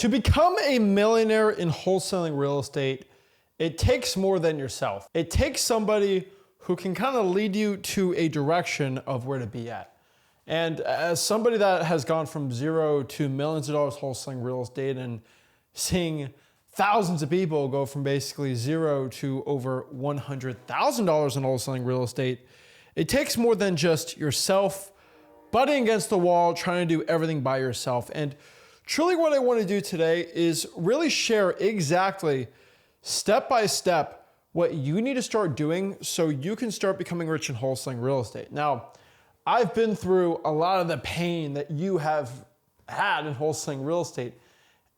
To become a millionaire in wholesaling real estate, it takes more than yourself. It takes somebody who can kind of lead you to a direction of where to be at. And as somebody that has gone from zero to millions of dollars wholesaling real estate and seeing thousands of people go from basically zero to over $100,000 in wholesaling real estate, it takes more than just yourself butting against the wall, trying to do everything by yourself. And truly what I want to do today is really share exactly step by step what you need to start doing so you can start becoming rich in wholesaling real estate. Now, I've been through a lot of the pain that you have had in wholesaling real estate.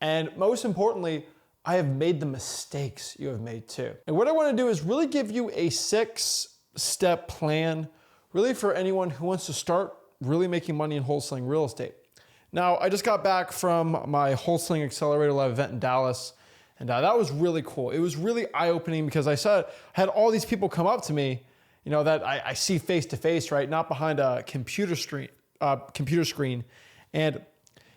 And most importantly, I have made the mistakes you have made too. And what I want to do is really give you a 6-step plan, really for anyone who wants to start really making money in wholesaling real estate. Now, I just got back from my Wholesaling Accelerator Live event in Dallas, and that was really cool. It was really eye-opening because I had all these people come up to me, you know, that I see face to face, right? Not behind a computer screen. And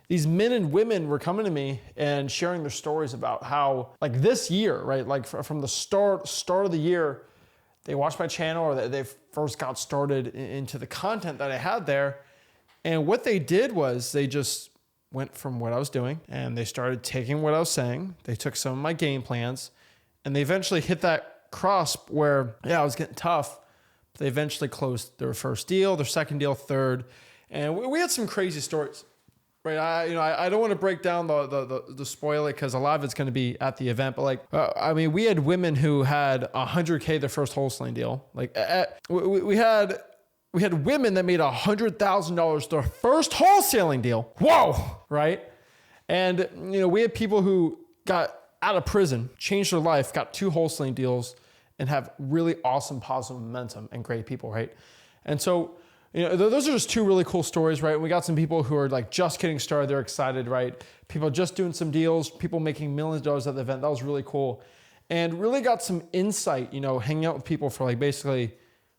these men and women were coming to me and sharing their stories about how, like this year, right? Like from the start of the year, they watched my channel or they first got started into the content that I had there. And what they did was they just went from what I was doing and they started taking what I was saying. They took some of my game plans and they eventually hit that cross where, yeah, it was getting tough. But they eventually closed their first deal, their second deal, third. And we had some crazy stories, right? I don't want to break down the spoiler because a lot of it's going to be at the event. But we had women who had $100K their first wholesaling deal. We had women that made $100,000 their first wholesaling deal. Whoa, right? And we had people who got out of prison, changed their life, got 2 wholesaling deals, and have really awesome positive momentum and great people, right? And so, those are just 2 really cool stories, right? We got some people who are like just getting started, they're excited, right? People just doing some deals, people making millions of dollars at the event. That was really cool. And really got some insight, hanging out with people for like basically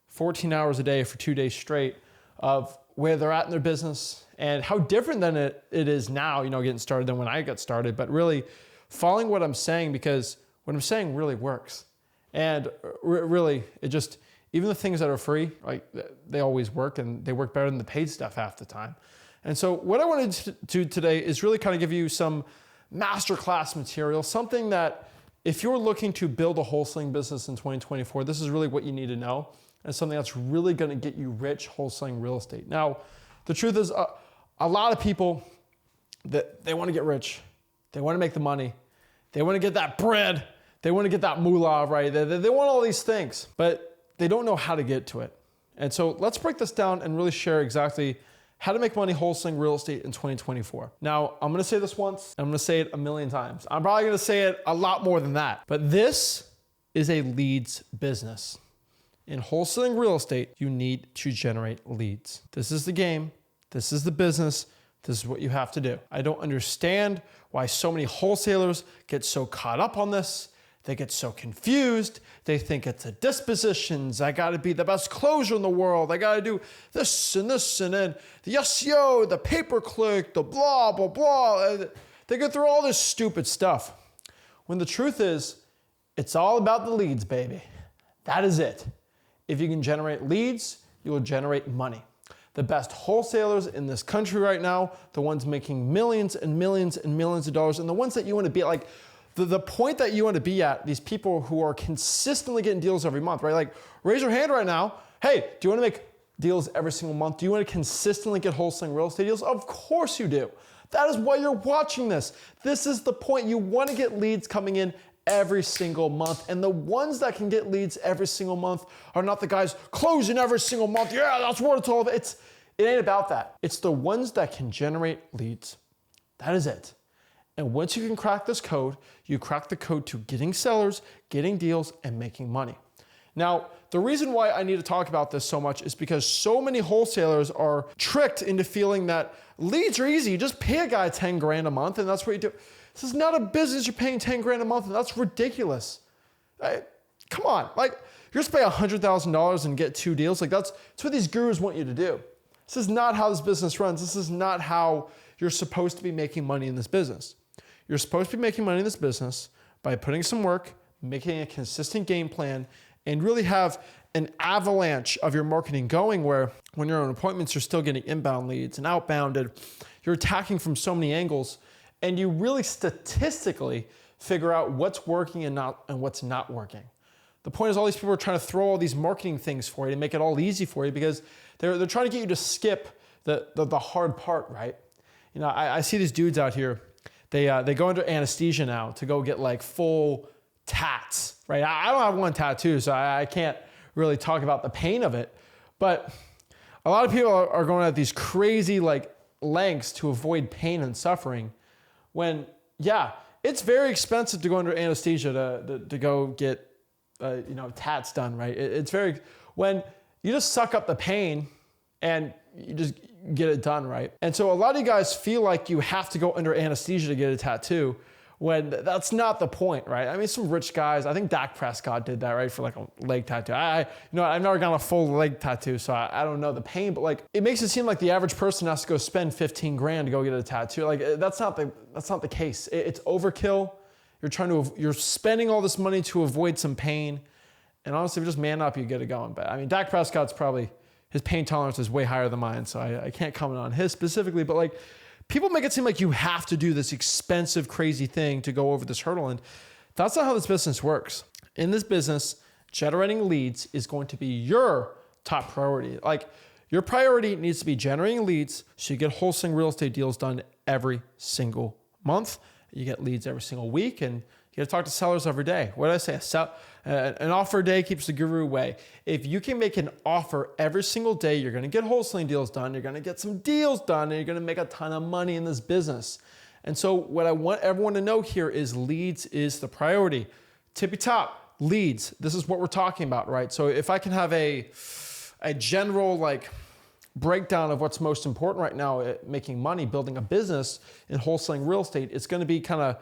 14 hours a day for 2 days straight of where they're at in their business and how different than it is now, getting started than when I got started, but really following what I'm saying because what I'm saying really works. And really, it just, even the things that are free, like they always work and they work better than the paid stuff half the time. And so what I wanted to do today is really kind of give you some masterclass material, something that if you're looking to build a wholesaling business in 2024, this is really what you need to know. And something that's really going to get you rich wholesaling real estate. Now, the truth is a lot of people that they want to get rich. They want to make the money. They want to get that bread. They want to get that moolah, right? They want all these things, but they don't know how to get to it. And so let's break this down and really share exactly how to make money wholesaling real estate in 2024. Now, I'm going to say this once, and I'm going to say it a million times. I'm probably going to say it a lot more than that, but this is a leads business. In wholesaling real estate, you need to generate leads. This is the game. This is the business. This is what you have to do. I don't understand why so many wholesalers get so caught up on this. They get so confused. They think it's a dispositions. I got to be the best closer in the world. I got to do this and then the SEO, the pay-per-click, the blah, blah, blah. They go through all this stupid stuff. When the truth is, it's all about the leads, baby. That is it. If you can generate leads, you will generate money. The best wholesalers in this country right now, the ones making millions and millions and millions of dollars, and the ones that you want to be at, like the point that you want to be at, these people who are consistently getting deals every month, right? Like raise your hand right now. Hey, do you want to make deals every single month? Do you want to consistently get wholesaling real estate deals? Of course you do. That is why you're watching this. This is the point. You want to get leads coming in every single month. And the ones that can get leads every single month are not the guys closing every single month. Yeah, that's what it's all about. It ain't about that. It's the ones that can generate leads. That is it. And once you can crack this code, you crack the code to getting sellers, getting deals, and making money. Now, the reason why I need to talk about this so much is because so many wholesalers are tricked into feeling that leads are easy. You just pay a guy 10 grand a month and that's what you do. This is not a business you're paying 10 grand a month and that's ridiculous. Come on, like you're just pay $100,000 and get 2 deals. Like that's what these gurus want you to do. This is not how this business runs. This is not how you're supposed to be making money in this business. You're supposed to be making money in this business by putting some work, making a consistent game plan, and really have an avalanche of your marketing going where when you're on appointments, you're still getting inbound leads and outbound, and you're attacking from so many angles, and you really statistically figure out what's working and what's not working. The point is all these people are trying to throw all these marketing things for you to make it all easy for you because they're trying to get you to skip the hard part, right? You know, I see these dudes out here, they go under anesthesia now to go get like full tats, right? I don't have one tattoo, so I can't really talk about the pain of it, but a lot of people are going at these crazy like lengths to avoid pain and suffering when, yeah, it's very expensive to go under anesthesia to go get tats done, right? It's very, when you just suck up the pain and you just get it done, right? And so a lot of you guys feel like you have to go under anesthesia to get a tattoo when that's not the point, right? I mean, some rich guys, I think Dak Prescott did that, right? For like a leg tattoo. I've never gotten a full leg tattoo, so I don't know the pain, but like, it makes it seem like the average person has to go spend 15 grand to go get a tattoo. Like that's not the case. It's overkill. You're spending all this money to avoid some pain. And honestly, if you just man up, you get it going. But I mean, Dak Prescott's probably, his pain tolerance is way higher than mine. So I can't comment on his specifically, but like people make it seem like you have to do this expensive, crazy thing to go over this hurdle. And that's not how this business works. In this business, generating leads is going to be your top priority. Like your priority needs to be generating leads so you get wholesaling real estate deals done every single month. You get leads every single week, and you got to talk to sellers every day. What did I say? An offer a day keeps the guru away. If you can make an offer every single day, you're going to get wholesaling deals done. You're going to get some deals done, and you're going to make a ton of money in this business. And so what I want everyone to know here is leads is the priority. Tippy top, leads. This is what we're talking about, right? So if I can have a general like breakdown of what's most important right now at making money, building a business in wholesaling real estate, it's going to be kind of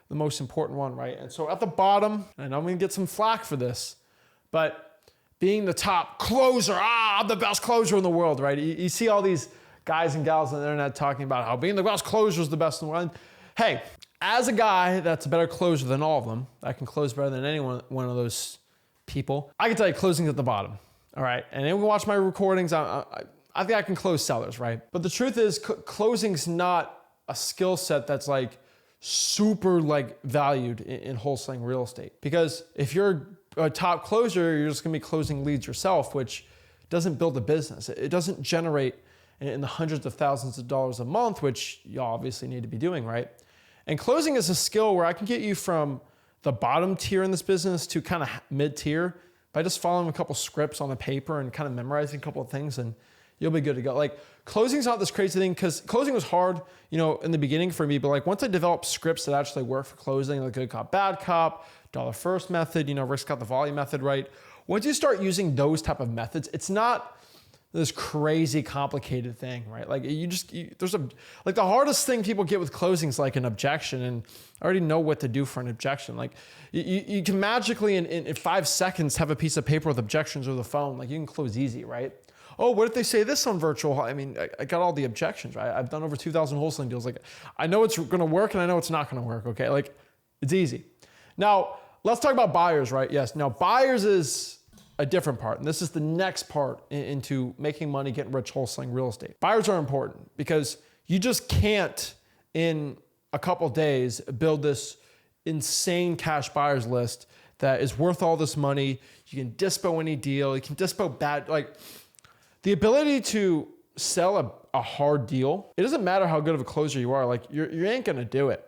the most important one, right? And so at the bottom, and I'm going to get some flack for this, but being the top closer, I'm the best closer in the world, right? You see all these guys and gals on the internet talking about how being the best closer is the best in the world. Hey, as a guy that's a better closer than all of them, I can close better than any one of those people, I can tell you closing's at the bottom, all right? And anyone watch my recordings, I think I can close sellers, right? But the truth is closing's not a skill set that's like super like valued in wholesaling real estate. Because if you're a top closer, you're just gonna be closing leads yourself, which doesn't build a business. It doesn't generate in the hundreds of thousands of dollars a month, which you obviously need to be doing, right? And closing is a skill where I can get you from the bottom tier in this business to kind of mid-tier by just following a couple scripts on the paper and kind of memorizing a couple of things, and you'll be good to go. Like closing's not this crazy thing because closing was hard, in the beginning for me, but like once I developed scripts that actually work for closing, like good cop, bad cop, dollar first method, risk out the volume method, right? Once you start using those type of methods, it's not this crazy complicated thing, right? Like the hardest thing people get with closing is like an objection, and I already know what to do for an objection. Like you can magically in 5 seconds have a piece of paper with objections over the phone. Like you can close easy, right? Oh, what if they say this on virtual? I mean, I got all the objections, right? I've done over 2,000 wholesaling deals. Like I know it's going to work and I know it's not going to work. Okay. Like it's easy. Now let's talk about buyers, right? Yes. Now buyers is a different part. And this is the next part into making money, getting rich, wholesaling real estate. Buyers are important because you just can't in a couple days build this insane cash buyers list that is worth all this money. You can dispo any deal. You can dispo bad, like the ability to sell a hard deal, it doesn't matter how good of a closer you are, like you ain't gonna do it.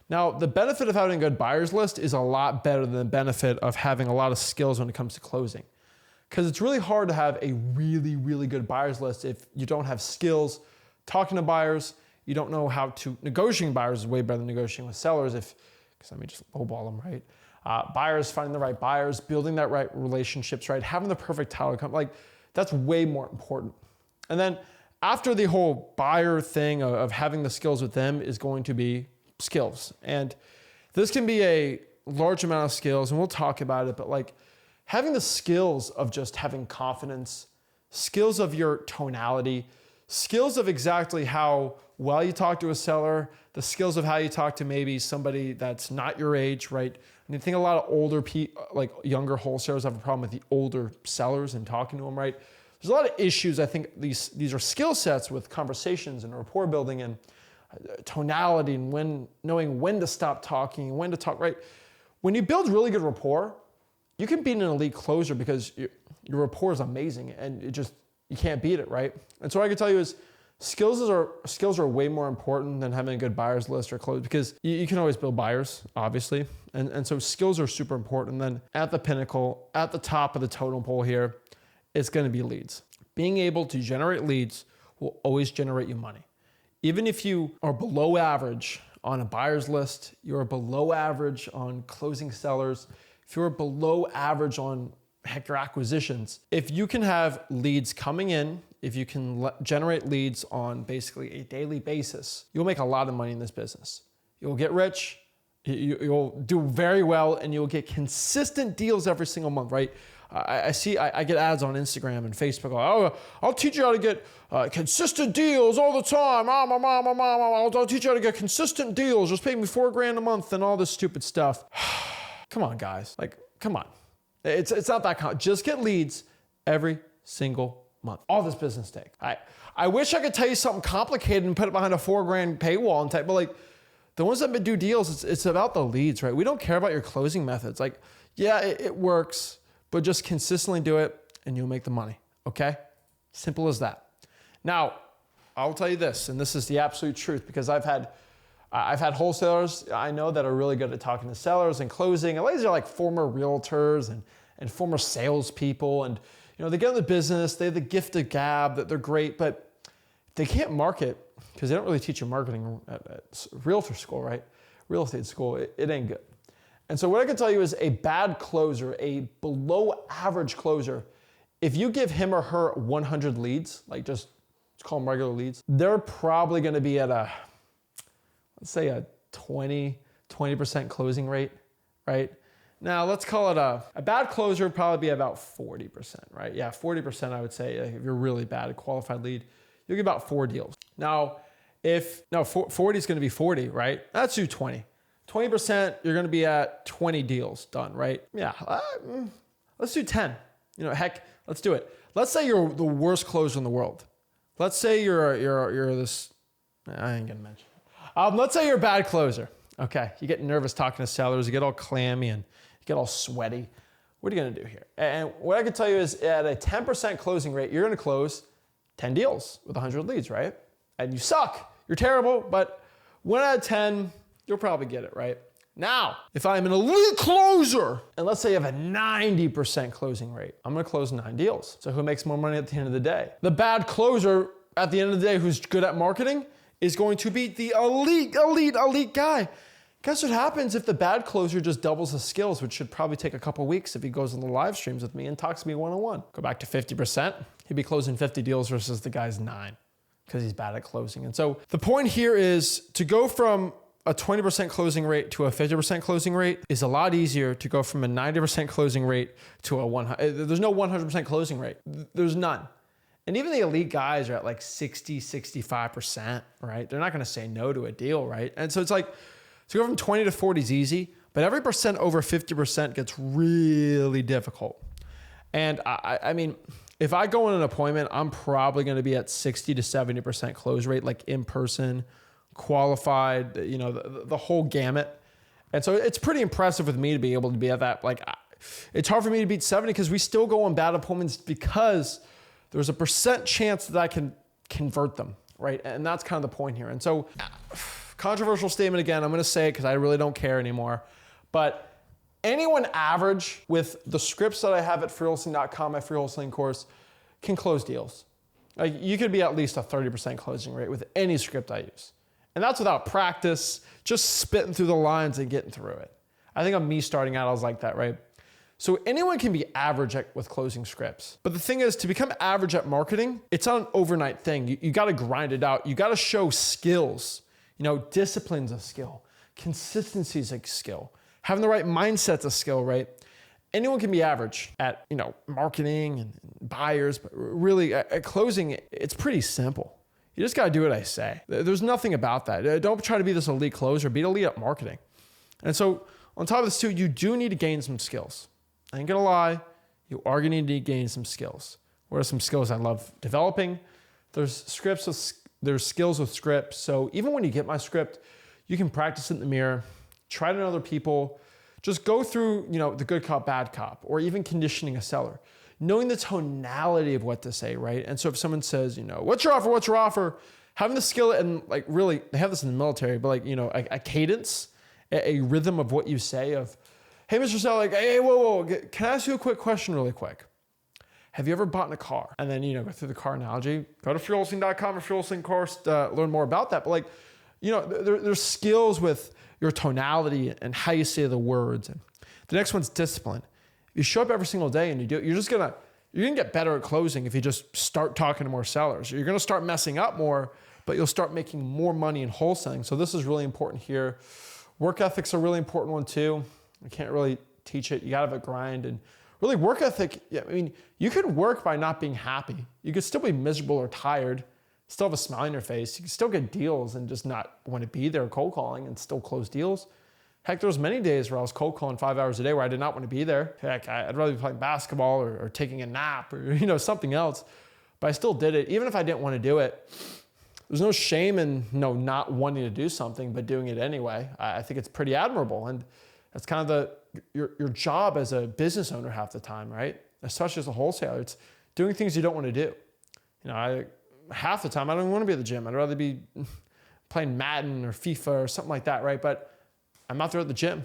Now, the benefit of having a good buyer's list is a lot better than the benefit of having a lot of skills when it comes to closing. Because it's really hard to have a really, really good buyer's list if you don't have skills talking to buyers, you don't know how to, negotiating buyers is way better than negotiating with sellers because let me just lowball them, right? Buyers, finding the right buyers, building that right relationships, right? Having the perfect title company, like that's way more important. And then after the whole buyer thing of having the skills with them is going to be skills. And this can be a large amount of skills, and we'll talk about it, but like having the skills of just having confidence, skills of your tonality, skills of exactly how while you talk to a seller, the skills of how you talk to maybe somebody that's not your age, right? And I think a lot of older people, like younger wholesalers, have a problem with the older sellers and talking to them, right? There's a lot of issues. I think these are skill sets with conversations and rapport building and tonality and knowing when to stop talking and when to talk, right? When you build really good rapport, you can beat an elite closer because your rapport is amazing and you can't beat it, right? And so what I can tell you is skills are way more important than having a good buyer's list or close, because you can always build buyers, obviously. And so skills are super important. And then at the pinnacle, at the top of the totem pole here, it's going to be leads. Being able to generate leads will always generate you money. Even if you are below average on a buyer's list, you're below average on closing sellers, if you're below average on your acquisitions, if you can have leads coming in, if you can generate leads on basically a daily basis, you'll make a lot of money in this business. You'll get rich, you'll do very well, and you'll get consistent deals every single month, right? I get ads on Instagram and Facebook. Oh, I'll teach you how to get consistent deals all the time. I'll teach you how to get consistent deals. Just pay me $4,000 a month and all this stupid stuff. Come on, guys. Like, come on. It's not that common. Just get leads every single month. All this business takes. I wish I could tell you something complicated and put it behind a $4,000 paywall and type, but like the ones that do deals, it's about the leads, right? We don't care about your closing methods. Like, yeah, it works, but just consistently do it and you'll make the money, okay? Simple as that. Now, I'll tell you this, and this is the absolute truth, because I've had wholesalers I know that are really good at talking to sellers and closing. And these are like former realtors and former salespeople, and they get in the business, they have the gift of gab, that they're great, but they can't market because they don't really teach you marketing at realtor school, right? Real estate school, it ain't good. And so what I can tell you is a bad closer, a below average closer, if you give him or her 100 leads, like just call them regular leads, they're probably going to be at let's say a 20% closing rate, right? Now let's call it a bad closer would probably be about 40%, right? Yeah, 40% I would say. If you're really bad, a qualified lead, you'll get about 4 deals. Now, 40 is going to be 40, right? Let's do 20. 20%, you're going to be at 20 deals done, right? Yeah, let's do 10. Heck, let's do it. Let's say you're the worst closer in the world. Let's say you're this, I ain't gonna mention. Let's say you're a bad closer. Okay, you get nervous talking to sellers, you get all clammy and you get all sweaty. What are you gonna do here? And what I can tell you is at a 10% closing rate, you're gonna close 10 deals with 100 leads, right? And you suck, you're terrible, but 1 out of 10, you'll probably get it, right? Now, if I'm an elite closer, and let's say you have a 90% closing rate, I'm gonna close 9 deals. So who makes more money at the end of the day? The bad closer at the end of the day who's good at marketing is going to be the elite guy. Guess what happens if the bad closer just doubles his skills, which should probably take a couple weeks if he goes on the live streams with me and talks to me one-on-one. Go back to 50%, he'd be closing 50 deals versus the guy's 9 because he's bad at closing. And so the point here is to go from a 20% closing rate to a 50% closing rate is a lot easier to go from a 90% closing rate to a 100. There's no 100% closing rate. There's none. And even the elite guys are at like 60, 65%, right? They're not going to say no to a deal, right? And so it's like, to go from 20 to 40 is easy, but every percent over 50% gets really difficult. And I mean, if I go on an appointment, I'm probably going to be at 60 to 70% close rate, like in person, qualified, the whole gamut. And so it's pretty impressive with me to be able to be at that. Like, it's hard for me to beat 70 because we still go on bad appointments because there's a percent chance that I can convert them, right? And that's kind of the point here. And so, controversial statement again, I'm going to say it because I really don't care anymore. But anyone average with the scripts that I have at freewholesaling.com, my free wholesaling course, can close deals. Like, you could be at least a 30% closing rate with any script I use. And that's without practice, just spitting through the lines and getting through it. I think of me starting out, I was like that, right? So anyone can be average with closing scripts. But the thing is, to become average at marketing, it's not an overnight thing. You got to grind it out. You got to show skills. Discipline's a skill. Consistency's a skill. Having the right mindset's a skill, right? Anyone can be average at, marketing and buyers, but really at closing, it's pretty simple. You just got to do what I say. There's nothing about that. Don't try to be this elite closer, be elite at marketing. And so on top of this too, you do need to gain some skills. I ain't gonna lie, you are gonna need to gain some skills. What are some skills I love developing? There's skills with scripts. So even when you get my script, you can practice it in the mirror, try it on other people, just go through, the good cop, bad cop, or even conditioning a seller, knowing the tonality of what to say, right? And so if someone says, what's your offer? What's your offer? Having the skill and like really, they have this in the military, but like, a cadence, a rhythm of what you say of, hey, Mr. Seller, like, hey, whoa, can I ask you a quick question really quick? Have you ever bought in a car? And then, go through the car analogy, go to Wholesaling.com or Wholesaling course to learn more about that. But like, there's skills with your tonality and how you say the words. And the next one's discipline. If you show up every single day and you do it, you're gonna get better at closing if you just start talking to more sellers. You're gonna start messing up more, but you'll start making more money in wholesaling. So this is really important here. Work ethic's a really important one too. I can't really teach it. You gotta have a grind. And really work ethic, you could work by not being happy. You could still be miserable or tired, still have a smile on your face. You can still get deals and just not want to be there cold calling and still close deals. Heck, there was many days where I was cold calling 5 hours a day where I did not want to be there. Heck, I'd rather be playing basketball or taking a nap or something else. But I still did it. Even if I didn't want to do it, there's no shame in not wanting to do something, but doing it anyway. I think it's pretty admirable. And that's kind of your job as a business owner half the time, right? Especially as a wholesaler. It's doing things you don't want to do. Half the time, I don't even want to be at the gym. I'd rather be playing Madden or FIFA or something like that, right? But I'm not there at the gym.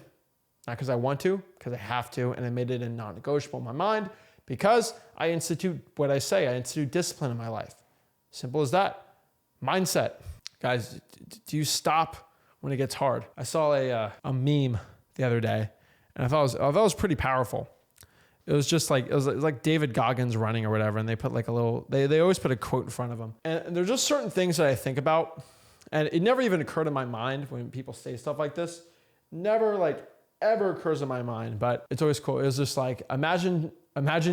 Not because I want to, because I have to, and I made it a non-negotiable in my mind because I institute what I say. I institute discipline in my life. Simple as that. Mindset. Guys, do you stop when it gets hard? I saw a meme the other day, and I thought it was pretty powerful. It was just like, it was like David Goggins running or whatever. And they put like they always put a quote in front of him. And there's just certain things that I think about. And it never even occurred in my mind when people say stuff like this. Never like ever occurs in my mind, but it's always cool. It was just like, imagine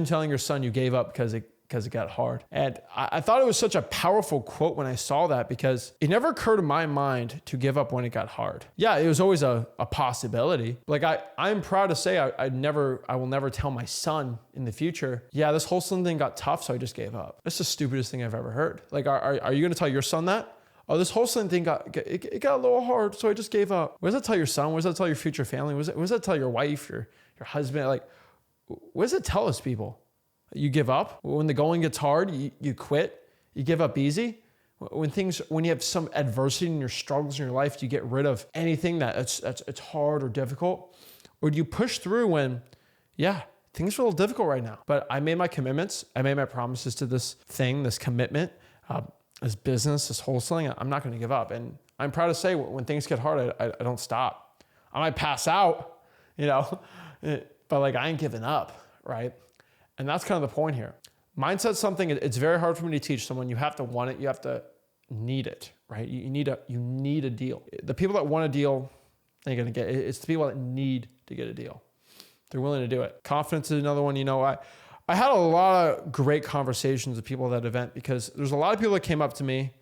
telling your son you gave up because it got hard. And I thought it was such a powerful quote when I saw that because it never occurred in my mind to give up when it got hard. Yeah, it was always a possibility. Like I'm proud to say I will never tell my son in the future, yeah, this wholesaling thing got tough, so I just gave up. That's the stupidest thing I've ever heard. Like, are you gonna tell your son that? Oh, this wholesaling thing got a little hard, so I just gave up. What does that tell your son? What does that tell your future family? What does that tell your wife, your husband? Like, what does it tell us people? You give up when the going gets hard. You quit. You give up easy. When you have some adversity in your struggles in your life, do you get rid of anything that's hard or difficult, or do you push through when, yeah, things are a little difficult right now? But I made my commitments. I made my promises to this thing, this commitment, this business, this wholesaling. I'm not going to give up, and I'm proud to say when things get hard, I don't stop. I might pass out, but like I ain't giving up, right? And that's kind of the point here. Mindset's something, it's very hard for me to teach someone. You have to want it. You have to need it, right? You need a deal. The people that want a deal, they're going to get it. It's the people that need to get a deal. They're willing to do it. Confidence is another one. I had a lot of great conversations with people at that event because there's a lot of people that came up to me.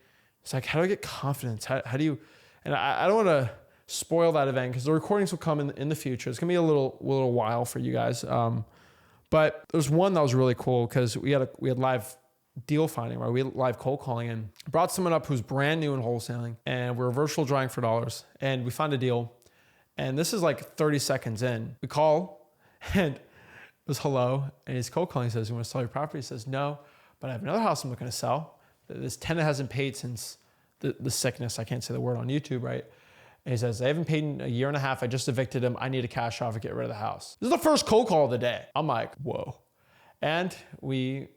It's like, how do I get confidence? How do you, and I don't want to spoil that event because the recordings will come in the future. It's going to be a little while for you guys. But there's one that was really cool because we had live deal finding, right? We had live cold calling and brought someone up who's brand new in wholesaling, and we're virtual drawing for dollars, and we found a deal. And this is like 30 seconds in. We call and it was hello. And he's cold calling. He says, you want to sell your property? He says, no, but I have another house I'm looking to sell. This tenant hasn't paid since the sickness. I can't say the word on YouTube, right? And he says, they haven't paid in a year and a half. I just evicted him. I need a cash offer to get rid of the house. This is the first cold call of the day. I'm like, whoa. And we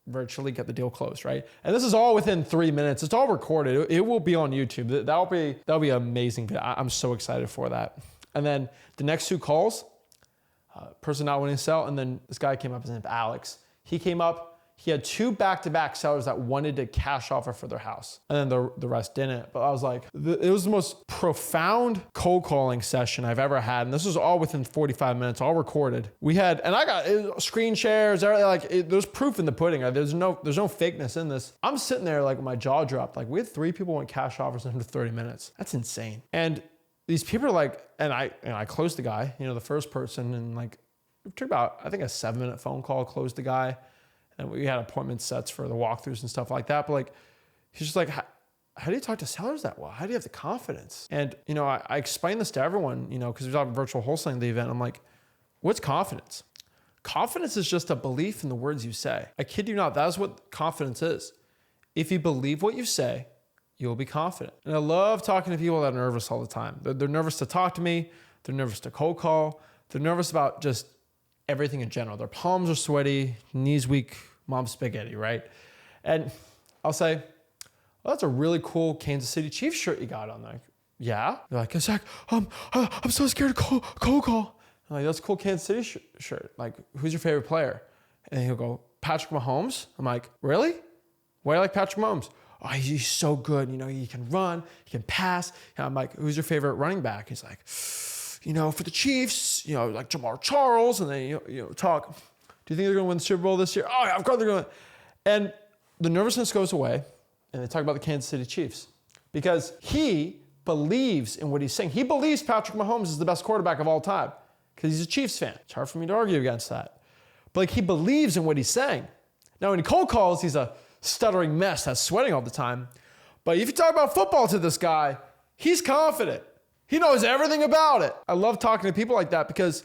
virtually get the deal closed, right? And this is all within 3 minutes. It's all recorded. It will be on YouTube. That'll be amazing. I'm so excited for that. And then the next two calls, person not wanting to sell. And then this guy came up, his name is Alex. He came up, He had 2 back-to-back sellers that wanted to cash offer for their house, and then the rest didn't. But I was like, it was the most profound cold calling session I've ever had. And this was all within 45 minutes, all recorded. We had, and I got screen shares, there's proof in the pudding. There's no fakeness in this. I'm sitting there like my jaw dropped. Like we had 3 people want cash offers in under 30 minutes. That's insane. And these people are like, and I closed the guy, the first person, and like it took about, I think, a 7-minute phone call, closed the guy. And we had appointment sets for the walkthroughs and stuff like that. But like, he's just like, how do you talk to sellers that well? How do you have the confidence? And, I explained this to everyone, because we was on virtual wholesaling the event. I'm like, what's confidence? Confidence is just a belief in the words you say. I kid you not. That is what confidence is. If you believe what you say, you'll be confident. And I love talking to people that are nervous all the time. They're nervous to talk to me. They're nervous to cold call. They're nervous about just everything in general. Their palms are sweaty, knees weak, mom's spaghetti, right? And I'll say, well, that's a really cool Kansas City Chiefs shirt you got on there. Yeah? They're like, Zach, I'm so scared to cold call. I'm like, that's a cool Kansas City shirt. Like, who's your favorite player? And he'll go, Patrick Mahomes. I'm like, really? Why do you like Patrick Mahomes? Oh, he's so good. He can run, he can pass. And I'm like, who's your favorite running back? He's like, for the Chiefs, like Jamar Charles, and then, talk. Do you think they're going to win the Super Bowl this year? Oh, yeah, of course they're going to. And the nervousness goes away, and they talk about the Kansas City Chiefs because he believes in what he's saying. He believes Patrick Mahomes is the best quarterback of all time because he's a Chiefs fan. It's hard for me to argue against that. But like, he believes in what he's saying. Now, when he cold calls, he's a stuttering mess that's sweating all the time. But if you talk about football to this guy, he's confident. He knows everything about it. I love talking to people like that because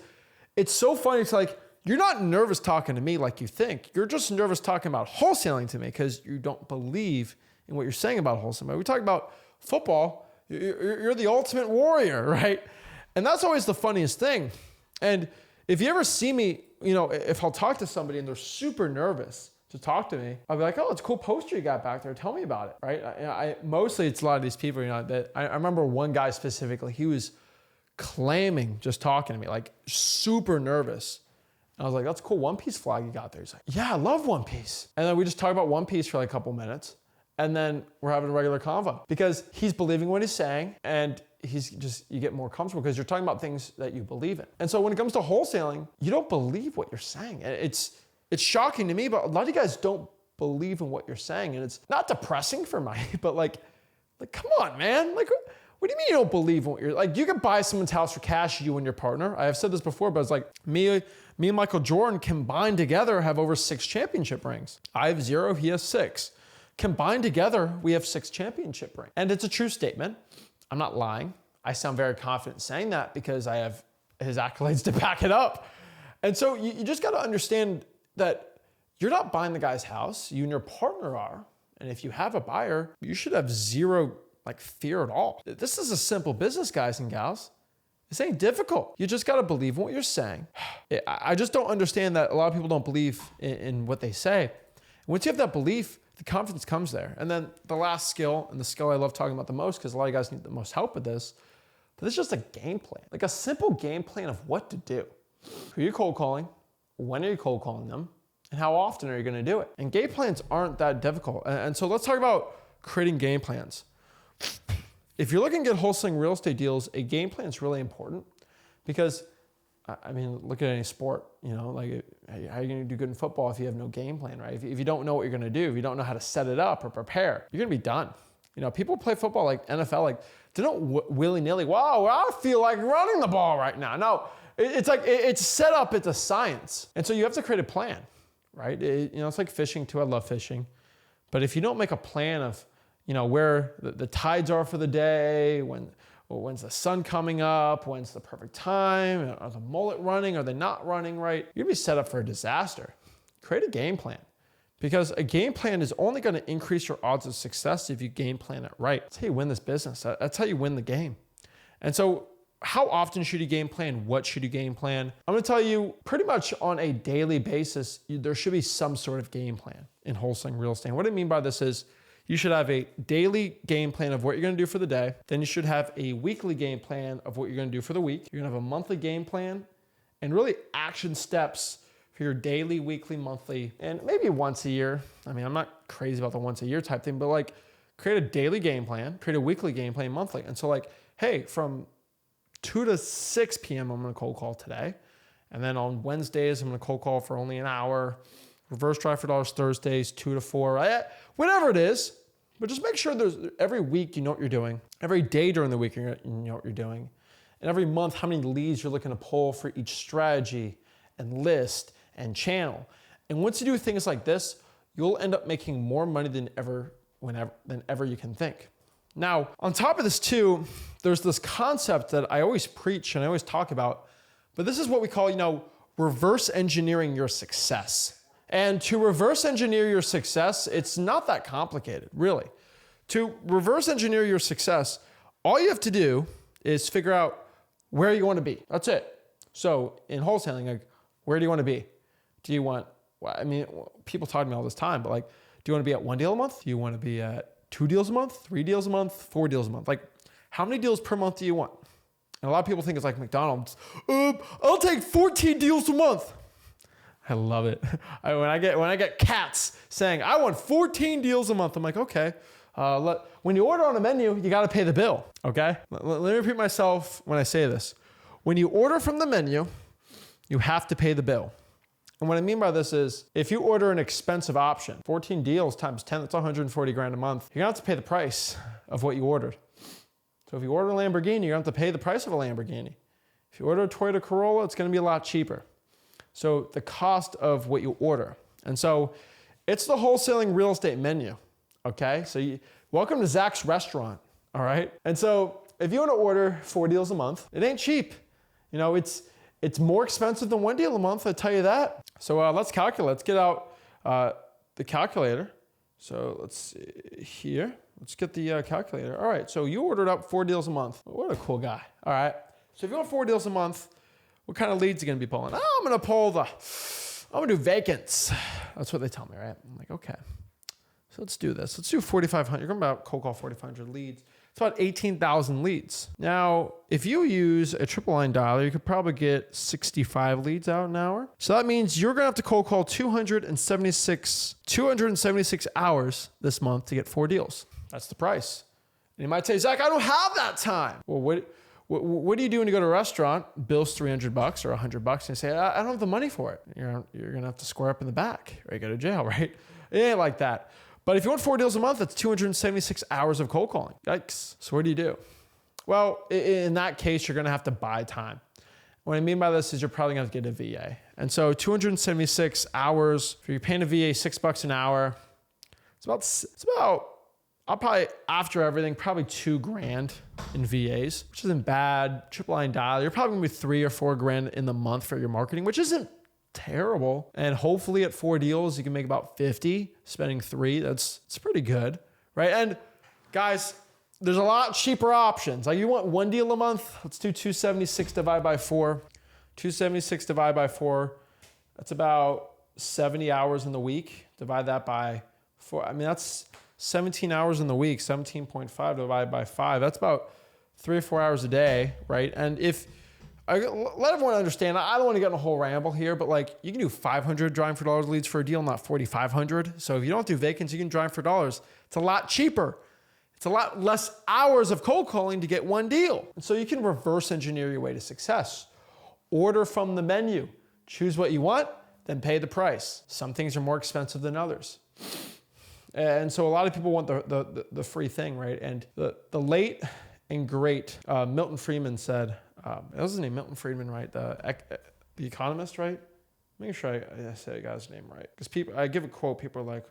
it's so funny. It's like, you're not nervous talking to me like you think. You're just nervous talking about wholesaling to me because you don't believe in what you're saying about wholesaling. When we talk about football, you're the ultimate warrior, right? And that's always the funniest thing. And if you ever see me, if I'll talk to somebody and they're super nervous to talk to me, I'll be like, oh, it's a cool poster you got back there. Tell me about it, right? Mostly it's a lot of these people, that I remember one guy specifically, he was claiming just talking to me, like super nervous. And I was like, that's a cool One Piece flag you got there. He's like, yeah, I love One Piece. And then we just talk about One Piece for like a couple minutes. And then we're having a regular convo because he's believing what he's saying and you get more comfortable because you're talking about things that you believe in. And so when it comes to wholesaling, you don't believe what you're saying. It's shocking to me, but a lot of you guys don't believe in what you're saying. And it's not depressing for me, but like, come on, man. Like, what do you mean you don't believe in what you're like? You can buy someone's house for cash, you and your partner. I have said this before, but it's like me and Michael Jordan combined together have over 6 championship rings. I have 0, he has 6. Combined together, we have 6 championship rings. And it's a true statement. I'm not lying. I sound very confident saying that because I have his accolades to back it up. And so you just got to understand that you're not buying the guy's house, you and your partner are. And if you have a buyer, you should have 0 fear at all. This is a simple business, guys and gals. This ain't difficult. You just got to believe in what you're saying. I just don't understand that a lot of people don't believe in what they say. Once you have that belief, the confidence comes there. And then the last skill, and the skill I love talking about the most because a lot of you guys need the most help with this, but it's just a game plan. Like a simple game plan of what to do. Who are you cold calling? When are you cold calling them? And how often are you going to do it? And game plans aren't that difficult. And so let's talk about creating game plans. If you're looking to get wholesaling real estate deals, a game plan is really important because, look at any sport, how are you going to do good in football if you have no game plan, right? If you don't know what you're going to do, if you don't know how to set it up or prepare, you're going to be done. People play football like NFL, they don't willy-nilly, wow, I feel like running the ball right now. No, it's set up, it's a science. And so you have to create a plan, right? It's like fishing too. I love fishing. But if you don't make a plan of, where the tides are for the day, when's the sun coming up, when's the perfect time, are the mullet running, are they not running right? You're gonna be set up for a disaster. Create a game plan because a game plan is only gonna increase your odds of success if you game plan it right. That's how you win this business. That's how you win the game. And so how often should you game plan? What should you game plan? I'm gonna tell you pretty much on a daily basis, there should be some sort of game plan in wholesaling real estate. And what I mean by this is, you should have a daily game plan of what you're going to do for the day. Then you should have a weekly game plan of what you're going to do for the week. You're going to have a monthly game plan and really action steps for your daily, weekly, monthly, and maybe once a year. I mean, I'm not crazy about the once a year type thing, but like create a daily game plan, create a weekly game plan, monthly. And so like, hey, from 2 to 6 p.m., I'm going to cold call today. And then on Wednesdays, I'm going to cold call for only an hour. Reverse drive for dollars Thursdays, 2 to 4, right? Whatever it is. But just make sure every week you know what you're doing. Every day during the week you know what you're doing. And every month how many leads you're looking to pull for each strategy and list and channel. And once you do things like this, you'll end up making more money than ever you can think. Now, on top of this too, there's this concept that I always preach and I always talk about, but this is what we call, reverse engineering your success. And to reverse engineer your success, it's not that complicated, really. To reverse engineer your success, all you have to do is figure out where you want to be. That's it. So in wholesaling, like, where do you want to be? Do you want, people talk to me all this time, but like, do you want to be at 1 deal a month? Do you want to be at 2 deals a month, 3 deals a month, 4 deals a month? Like, how many deals per month do you want? And a lot of people think it's like McDonald's. I'll take 14 deals a month. I love it. When I get cats saying, I want 14 deals a month, I'm like, okay. When you order on a menu, you got to pay the bill, okay? Let me repeat myself when I say this. When you order from the menu, you have to pay the bill. And what I mean by this is, if you order an expensive option, 14 deals times 10, that's 140 grand a month. You're gonna have to pay the price of what you ordered. So if you order a Lamborghini, you're gonna have to pay the price of a Lamborghini. If you order a Toyota Corolla, it's gonna be a lot cheaper. So the cost of what you order. And so it's the wholesaling real estate menu, okay? So welcome to Zach's restaurant, all right? And so if you want to order 4 deals a month, it ain't cheap. It's more expensive than 1 deal a month, I tell you that. So let's calculate. Let's get out the calculator. So let's see here. Let's get the calculator. All right, so you ordered up 4 deals a month. What a cool guy, all right? So if you want 4 deals a month, what kind of leads are you gonna be pulling? I'm gonna do vacants. That's what they tell me, right? I'm like, okay. So let's do this. Let's do 4,500. You're going to cold call 4,500 leads. It's about 18,000 leads. Now, if you use a triple line dialer, you could probably get 65 leads out an hour. So that means you're going to have to cold call 276 hours this month to get 4 deals. That's the price. And you might say, Zach, I don't have that time. Well, what do you do when you go to a restaurant, bills $300 or $100, and you say, I don't have the money for it? You're going to have to square up in the back or you go to jail, right? It ain't like that. But if you want 4 deals a month, that's 276 hours of cold calling. Yikes. So what do you do? Well, in that case, you're going to have to buy time. What I mean by this is you're probably going to have to get a VA. And so 276 hours, if you're paying a VA $6 an hour, it's about, I'll probably, after everything, probably $2,000 in VAs, which isn't bad. Triple line dial, you're probably gonna be $3,000 or $4,000 in the month for your marketing, which isn't terrible. And hopefully at 4 deals, you can make about 50, spending 3. It's pretty good, right? And guys, there's a lot cheaper options. Like you want 1 deal a month, let's do 276 divided by 4. 276 divided by 4, that's about 70 hours in the week. Divide that by 4. I mean, that's 17 hours in the week, 17.5 divided by 5. That's about 3 or 4 hours a day, right? And let everyone understand, I don't want to get in a whole ramble here, but like you can do 500 driving for dollars leads for a deal, not 4,500. So if you don't do vacants, you can drive for dollars. It's a lot cheaper. It's a lot less hours of cold calling to get 1 deal. And so you can reverse engineer your way to success. Order from the menu. Choose what you want, then pay the price. Some things are more expensive than others. And so a lot of people want the free thing, right? And the late and great Milton Friedman said, that was his name, Milton Friedman, right? The economist, right? Make sure I say the guy's name right. Because I give a quote, people are like,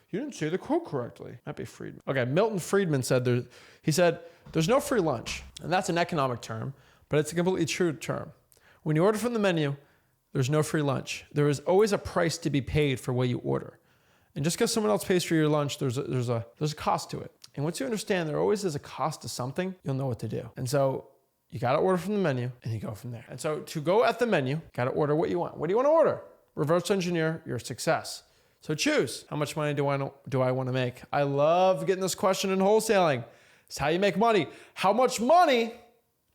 you didn't say the quote correctly. Might be Friedman. Okay, Milton Friedman said, there's no free lunch. And that's an economic term, but it's a completely true term. When you order from the menu, there's no free lunch. There is always a price to be paid for what you order. And just because someone else pays for your lunch, there's a cost to it. And once you understand there always is a cost to something, you'll know what to do. And so you got to order from the menu and you go from there. And so to go at the menu, got to order what you want. What do you want to order? Reverse engineer your success. So choose, how much money do I want to make? I love getting this question in wholesaling. It's how you make money. How much money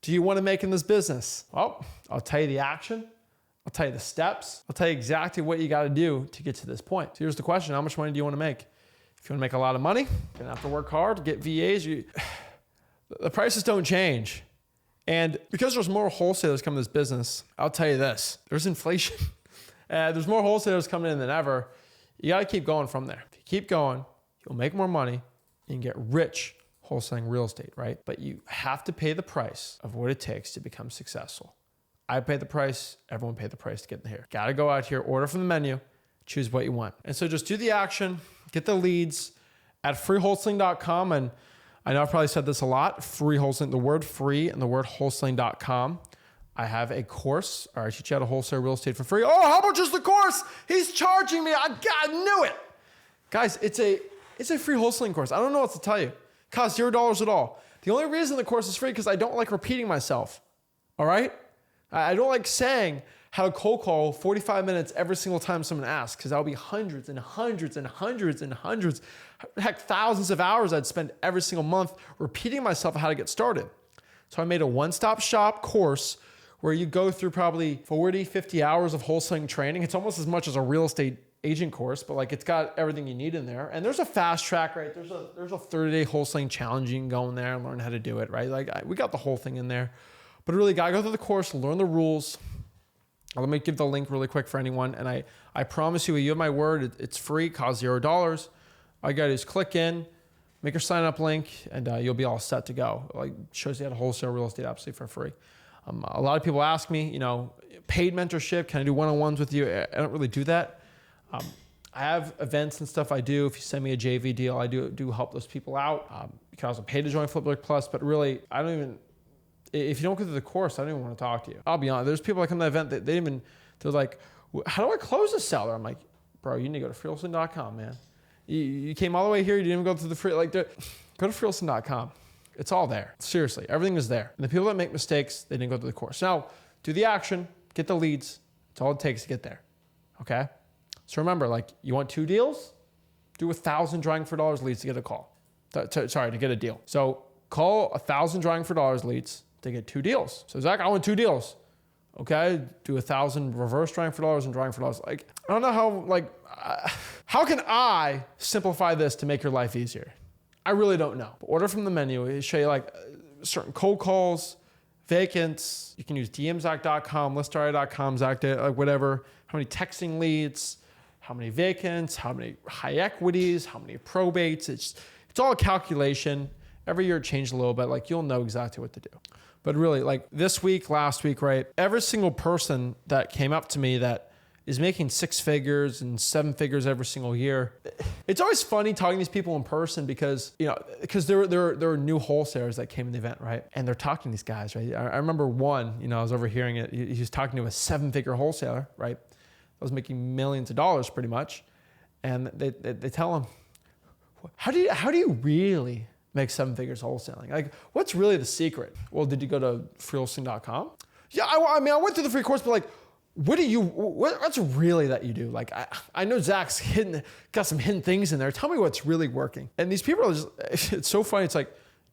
do you want to make in this business? Well, I'll tell you the action. I'll tell you the steps. I'll tell you exactly what you got to do to get to this point. So here's the question. How much money do you want to make? If you want to make a lot of money, you're going to have to work hard to get VAs. The prices don't change. And because there's more wholesalers coming to this business, I'll tell you this, there's inflation. There's more wholesalers coming in than ever. You got to keep going from there. If you keep going, you'll make more money and get rich wholesaling real estate, right? But you have to pay the price of what it takes to become successful. I pay the price. Everyone pay the price to get here. Got to go out here, order from the menu, choose what you want. And so just do the action, get the leads at freewholesaling.com. And I know I've probably said this a lot, free wholesaling, the word free and the word wholesaling.com. I have a course, or I teach you how to wholesale real estate for free. Oh, how about just the course? He's charging me. I knew it. Guys, it's a free wholesaling course. I don't know what to tell you. It costs $0 at all. The only reason the course is free is because I don't like repeating myself. All right? I don't like saying how to cold call 45 minutes every single time someone asks, because that'll be hundreds and hundreds and hundreds and hundreds, heck, thousands of hours I'd spend every single month repeating myself how to get started. So I made a one-stop shop course where you go through probably 40, 50 hours of wholesaling training. It's almost as much as a real estate agent course, but like it's got everything you need in there. And there's a fast track, right? There's a 30-day wholesaling challenge. You can go in there and learn how to do it, right? We got the whole thing in there. But really, gotta go through the course, learn the rules. Let me give the link really quick for anyone. And I promise you have my word, it's free, costs $0. All you gotta do is click in, make your sign up link, and you'll be all set to go. Like, shows you how to wholesale real estate absolutely for free. A lot of people ask me, paid mentorship, can I do one-on-ones with you? I don't really do that. I have events and stuff I do. If you send me a JV deal, I do help those people out. You can also pay to join Flip Like Plus, but really, if you don't go through the course, I don't even want to talk to you. I'll be honest. There's people that come to the event that they're like, how do I close a seller? I'm like, bro, you need to go to freewholesaling.com, man. You came all the way here. You didn't even go through the free, go to freewholesaling.com. It's all there. Seriously, everything is there. And the people that make mistakes, they didn't go through the course. Now, do the action, get the leads. It's all it takes to get there. Okay? So remember, you want 2 deals? Do 1,000 drawing for dollars leads to get a call. To get a deal. So call 1,000 drawing for dollars leads to get 2 deals. So Zach, I want 2 deals. Okay, do 1,000 reverse drawing for dollars and drawing for dollars. I don't know how can I simplify this to make your life easier? I really don't know. But order from the menu. It'll show you certain cold calls, vacants. You can use dmzac.com, listarea.com, Zach, whatever. How many texting leads, how many vacants, how many high equities, how many probates. It's all a calculation. Every year it changes a little bit. You'll know exactly what to do. But really, this week, last week, right? Every single person that came up to me that is making 6 figures and 7 figures every single year. It's always funny talking to these people in person because there were new wholesalers that came to the event, right? And they're talking to these guys, right? I remember one, I was overhearing it. He was talking to a 7-figure wholesaler, right? That was making millions of dollars pretty much. And they tell him, how do you really make 7 figures wholesaling? What's really the secret? Well, did you go to freewholesaling.com? Yeah, I went through the free course, but what's really that you do? I know Zach's got some hidden things in there. Tell me what's really working. And these people are it's so funny. It's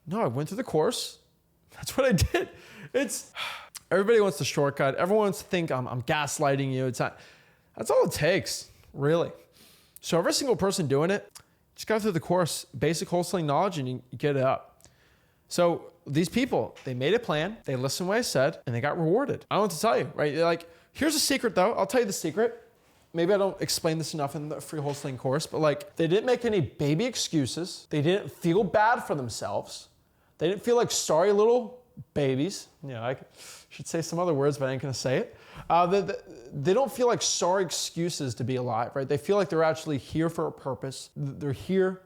no, I went through the course. That's what I did. Everybody wants the shortcut. Everyone wants to think I'm gaslighting you. It's not, that's all it takes, really. So every single person doing it, just go through the course, basic wholesaling knowledge, and you get it up. So these people, they made a plan, they listened to what I said, and they got rewarded. I don't know what to tell you, right? Here's a secret though. I'll tell you the secret. Maybe I don't explain this enough in the free wholesaling course, but they didn't make any baby excuses. They didn't feel bad for themselves. They didn't feel like sorry little babies. I should say some other words, but I ain't gonna say it. They don't feel like sorry excuses to be alive, right? They feel like they're actually here for a purpose. They're here,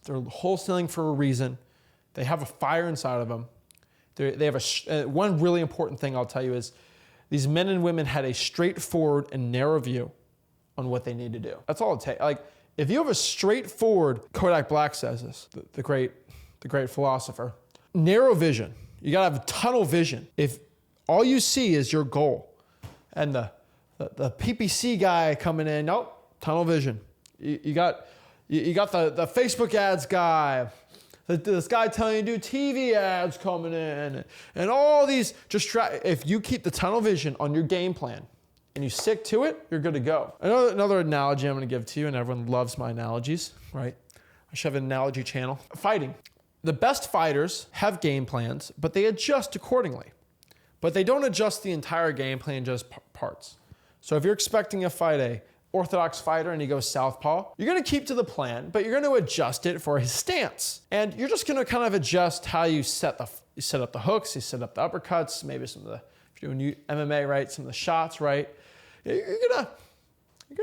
they're wholesaling for a reason. They have a fire inside of them. They have one really important thing I'll tell you is these men and women had a straightforward and narrow view on what they need to do. That's all it takes. If you have a straightforward, Kodak Black says this, the great philosopher, narrow vision. You gotta have tunnel vision. If all you see is your goal, and the PPC guy coming in, nope, tunnel vision. You got the Facebook ads guy, this guy telling you to do TV ads coming in, and all these if you keep the tunnel vision on your game plan, and you stick to it, you're good to go. Another analogy I'm going to give to you, and everyone loves my analogies, right? I should have an analogy channel. Fighting. The best fighters have game plans, but they adjust accordingly. But they don't adjust the entire game plan, just parts. So if you're expecting to fight a orthodox fighter and he goes southpaw, you're going to keep to the plan, but you're going to adjust it for his stance. And you're just going to kind of adjust how you set up the hooks, you set up the uppercuts, maybe some of the, if you're doing MMA, right, some of the shots, right? You're gonna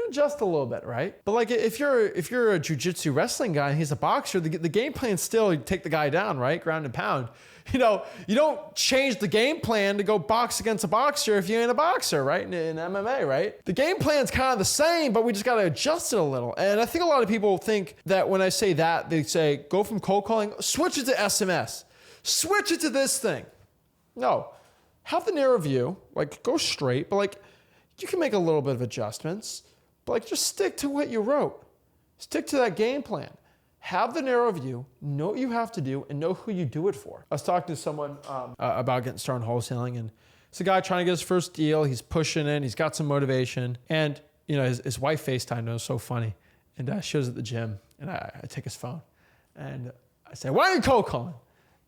adjust a little bit, right? But like if you're a jiu-jitsu wrestling guy and he's a boxer, the game plan still, you take the guy down, right? Ground and pound. You know, you don't change the game plan to go box against a boxer if you ain't a boxer, right? In MMA, right? The game plan's kind of the same, but we just got to adjust it a little. And I think a lot of people think that when I say that, they say, go from cold calling, switch it to SMS, switch it to this thing. No, have the narrow view, like go straight, but like you can make a little bit of adjustments, but like just stick to what you wrote. Stick to that game plan. Have the narrow view, know what you have to do, and know who you do it for. I was talking to someone about getting started in wholesaling, and it's a guy trying to get his first deal. He's pushing in, he's got some motivation, and you know his wife FaceTimed him. It was so funny, and she was at the gym, and I take his phone, and I say, "Why are you cold calling?"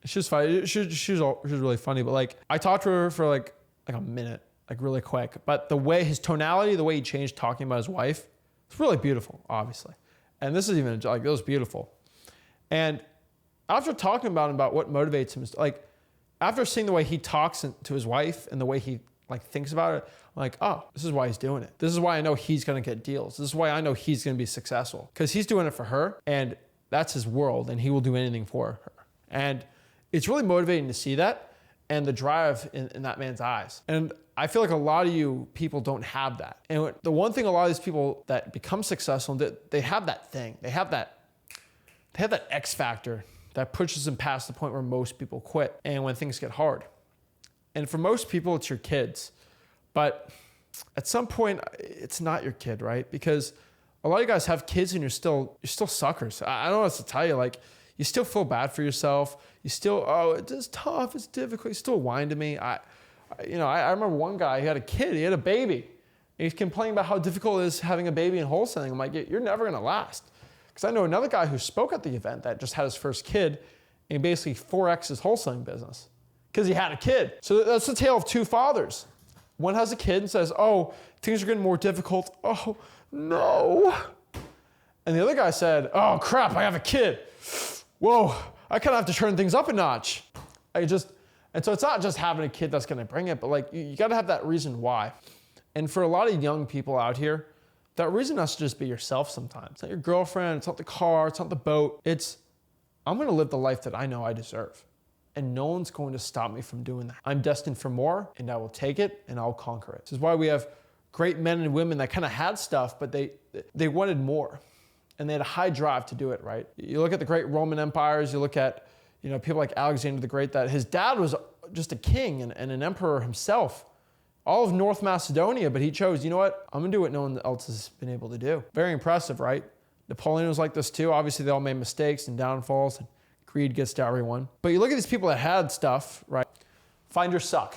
And she was funny. She was really funny, but like I talked to her for like a minute, like really quick. But the way his tonality, the way he changed talking about his wife, it's really beautiful, obviously. And this is even like, it was beautiful. And after talking about what motivates him, like after seeing the way he talks to his wife and the way he like thinks about it, I'm like, oh, this is why he's doing it. This is why I know he's going to get deals. This is why I know he's going to be successful, because he's doing it for her and that's his world and he will do anything for her. And it's really motivating to see that and the drive in that man's eyes. And I feel like a lot of you people don't have that. And the one thing a lot of these people that become successful, they have that thing. They have that X factor that pushes them past the point where most people quit and when things get hard. And for most people, it's your kids. But at some point, it's not your kid, right? Because a lot of you guys have kids and you're still suckers. I don't know what to tell you. Like, you still feel bad for yourself. You still, oh, it's tough, it's difficult. You still whine to me. I remember one guy, he had a kid, he had a baby. And he's complaining about how difficult it is having a baby in wholesaling. I'm like, you're never gonna last. Because I know another guy who spoke at the event that just had his first kid and basically 4x his wholesaling business because he had a kid. So that's the tale of two fathers. One has a kid and says, oh, things are getting more difficult. Oh, no. And the other guy said, oh, crap, I have a kid. Whoa, I kind of have to turn things up a notch. And so it's not just having a kid that's going to bring it, but like you got to have that reason why. And for a lot of young people out here, that reason has to just be yourself sometimes. It's not your girlfriend, it's not the car, it's not the boat. It's, I'm going to live the life that I know I deserve. And no one's going to stop me from doing that. I'm destined for more and I will take it and I'll conquer it. This is why we have great men and women that kind of had stuff, but they wanted more. And they had a high drive to do it, right? You look at the great Roman empires, you look at people like Alexander the Great, that his dad was just a king and an emperor himself. All of North Macedonia, but he chose, you know what? I'm gonna do what no one else has been able to do. Very impressive, right? Napoleon was like this too. Obviously, they all made mistakes and downfalls, and greed gets to everyone. But you look at these people that had stuff, right? Find your suck.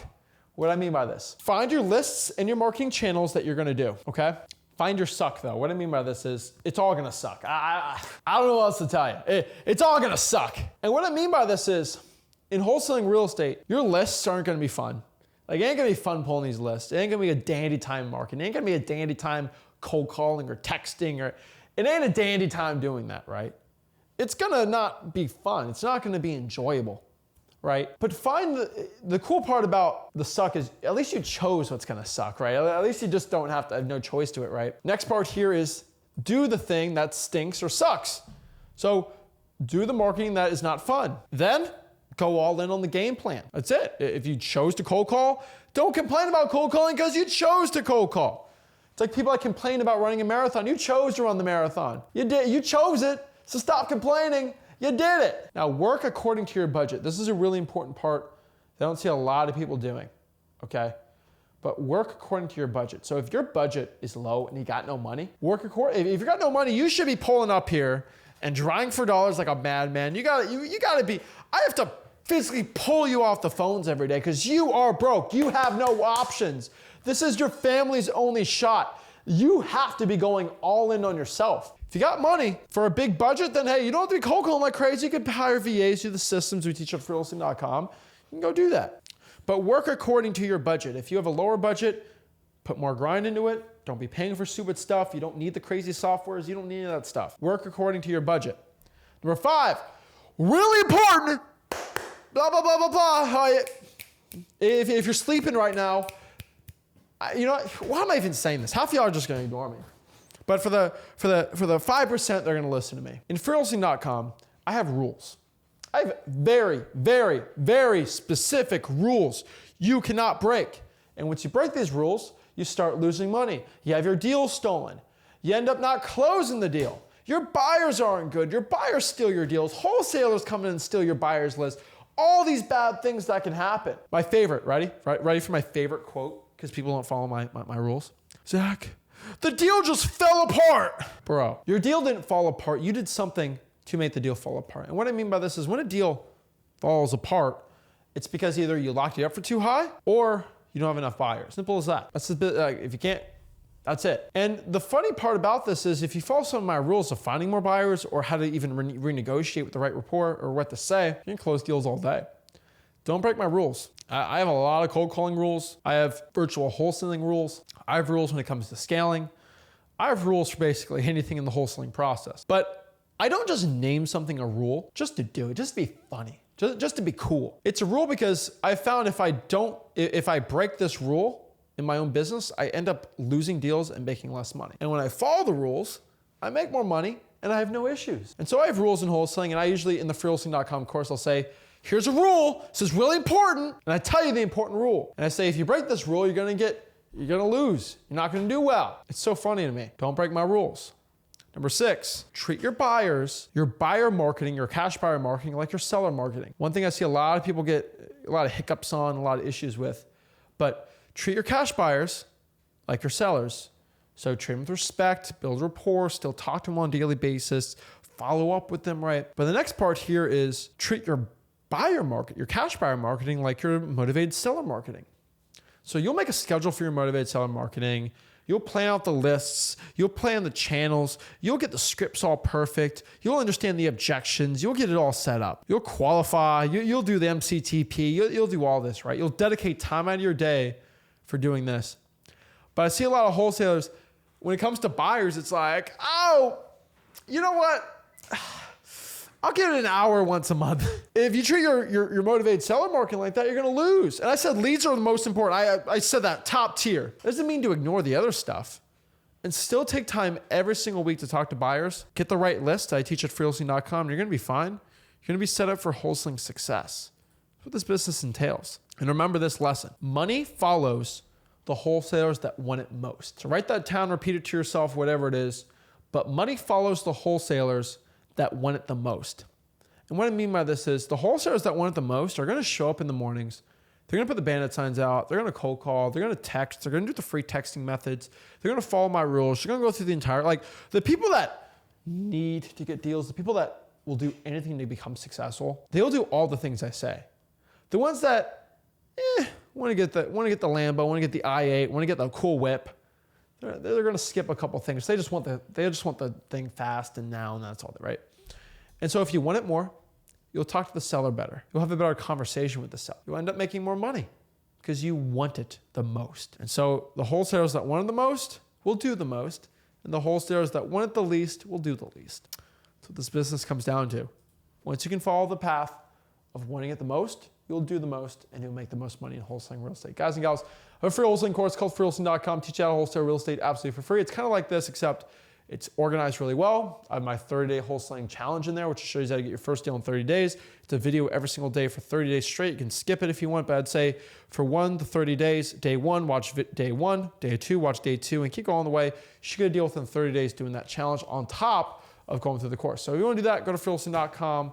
What do I mean by this? Find your lists and your marketing channels that you're gonna do, okay? Find your suck though. What I mean by this is it's all gonna suck. I don't know what else to tell you. It's all gonna suck. And what I mean by this is in wholesaling real estate, your lists aren't gonna be fun. Like, it ain't gonna be fun pulling these lists. It ain't gonna be a dandy time marketing. It ain't gonna be a dandy time cold calling or texting, or it ain't a dandy time doing that, right? It's gonna not be fun. It's not gonna be enjoyable, right? But find the cool part about the suck is at least you chose what's gonna suck, right? At least you just don't have to have no choice to it, right? Next part here is do the thing that stinks or sucks. So do the marketing that is not fun. Then go all in on the game plan. That's it. If you chose to cold call, don't complain about cold calling because you chose to cold call. It's like people that complain about running a marathon. You chose to run the marathon. You did. You chose it. So stop complaining. You did it. Now work according to your budget. This is a really important part that I don't see a lot of people doing, okay? But work according to your budget. So if your budget is low and you got no money, work according. If you got no money, you should be pulling up here and drawing for dollars like a madman. You gotta be. I have to physically pull you off the phones every day because you are broke. You have no options. This is your family's only shot. You have to be going all in on yourself. If you got money for a big budget, then hey, you don't have to be cold calling like crazy. You can hire VAs, do the systems we teach at Wholesaling.com. You can go do that. But work according to your budget. If you have a lower budget, put more grind into it. Don't be paying for stupid stuff. You don't need the crazy softwares. You don't need any of that stuff. Work according to your budget. Number 5, really important, blah, blah, blah, blah, blah. If you're sleeping right now, you know, why am I even saying this? Half of y'all are just going to ignore me. But for the 5%, they're going to listen to me. In Wholesaling.com, I have rules. I have very, very, very specific rules you cannot break. And once you break these rules, you start losing money. You have your deal stolen. You end up not closing the deal. Your buyers aren't good. Your buyers steal your deals. Wholesalers come in and steal your buyers list. All these bad things that can happen. My favorite, ready? Ready for my favorite quote? Because people don't follow my rules. Zach, the deal just fell apart. Bro, your deal didn't fall apart. You did something to make the deal fall apart. And what I mean by this is when a deal falls apart, it's because either you locked it up for too high or you don't have enough buyers. Simple as that. That's a bit, if you can't, that's it. And the funny part about this is if you follow some of my rules of finding more buyers or how to even renegotiate with the right rapport or what to say, you can close deals all day. Don't break my rules. I have a lot of cold calling rules. I have virtual wholesaling rules. I have rules when it comes to scaling. I have rules for basically anything in the wholesaling process. But I don't just name something a rule just to do it, just to be funny. Just to be cool. It's a rule because I found if I break this rule in my own business, I end up losing deals and making less money. And when I follow the rules, I make more money and I have no issues. And so I have rules in wholesaling, and I usually in the Wholesaling.com course, I'll say, here's a rule, this is really important, and I tell you the important rule. And I say, if you break this rule, you're gonna lose. You're not gonna do well. It's so funny to me. Don't break my rules. Number 6, treat your buyers, your buyer marketing, your cash buyer marketing like your seller marketing. One thing I see a lot of people get a lot of hiccups on, a lot of issues with, but treat your cash buyers like your sellers. So treat them with respect, build rapport, still talk to them on a daily basis, follow up with them right. But the next part here is treat your buyer market, your cash buyer marketing like your motivated seller marketing. So you'll make a schedule for your motivated seller marketing. You'll plan out the lists. You'll plan the channels. You'll get the scripts all perfect. You'll understand the objections. You'll get it all set up. You'll qualify. You'll do the MCTP. You'll do all this, right? You'll dedicate time out of your day for doing this. But I see a lot of wholesalers, when it comes to buyers, it's like, oh, you know what? I'll give it an hour once a month. If you treat your motivated seller marketing like that, you're going to lose. And I said leads are the most important. I said that top tier. That doesn't mean to ignore the other stuff. And still take time every single week to talk to buyers. Get the right list. I teach at Wholesaling.com. You're going to be fine. You're going to be set up for wholesaling success. That's what this business entails. And remember this lesson. Money follows the wholesalers that want it most. So write that down, repeat it to yourself, whatever it is. But money follows the wholesalers that want it the most. And what I mean by this is the wholesalers that want it the most are going to show up in the mornings. They're going to put the bandit signs out. They're going to cold call. They're going to text. They're going to do the free texting methods. They're going to follow my rules. They're going to go through the entire, like the people that need to get deals, the people that will do anything to become successful, they'll do all the things I say. The ones that want to get the Lambo, want to get the i8, want to get the cool whip, they're going to skip a couple things. They just want the thing fast and now, and that's all, right? And so if you want it more, you'll talk to the seller better. You'll have a better conversation with the seller. You'll end up making more money because you want it the most. And so the wholesalers that want it the most will do the most, and the wholesalers that want it the least will do the least. That's what this business comes down to. Once you can follow the path of wanting it the most, you'll do the most, and you'll make the most money in wholesaling real estate. Guys and gals, I have a free wholesaling course called Wholesaling.com. Teach you how to wholesale real estate absolutely for free. It's kind of like this, except it's organized really well. I have my 30-day wholesaling challenge in there, which shows you how to get your first deal in 30 days. It's a video every single day for 30 days straight. You can skip it if you want, but I'd say for 1 to 30 days, day 1, watch day 1, day 2, watch day 2, and keep going the way. You should get a deal within 30 days doing that challenge on top of going through the course. So if you want to do that, go to Wholesaling.com.